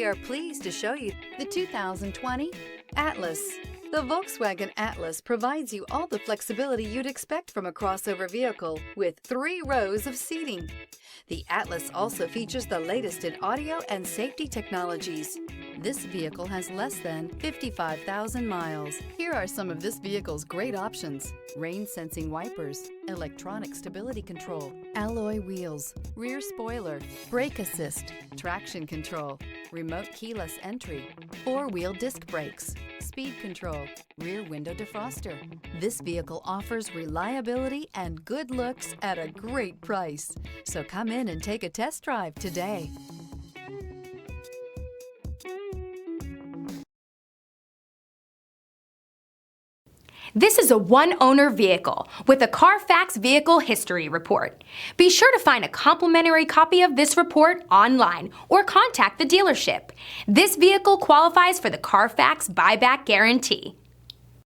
We are pleased to show you the 2020 Atlas. The Volkswagen Atlas provides you all the flexibility you'd expect from a crossover vehicle with 3 rows of seating. The Atlas also features the latest in audio and safety technologies. This vehicle has less than 55,000 miles. Here are some of this vehicle's great options: rain-sensing wipers, electronic stability control, alloy wheels, rear spoiler, brake assist, traction control, remote keyless entry, 4-wheel disc brakes, speed control, rear window defroster. This vehicle offers reliability and good looks at a great price. So come in and take a test drive today. This is a one-owner vehicle with a CARFAX Vehicle History Report. Be sure to find a complimentary copy of this report online or contact the dealership. This vehicle qualifies for the CARFAX Buyback Guarantee.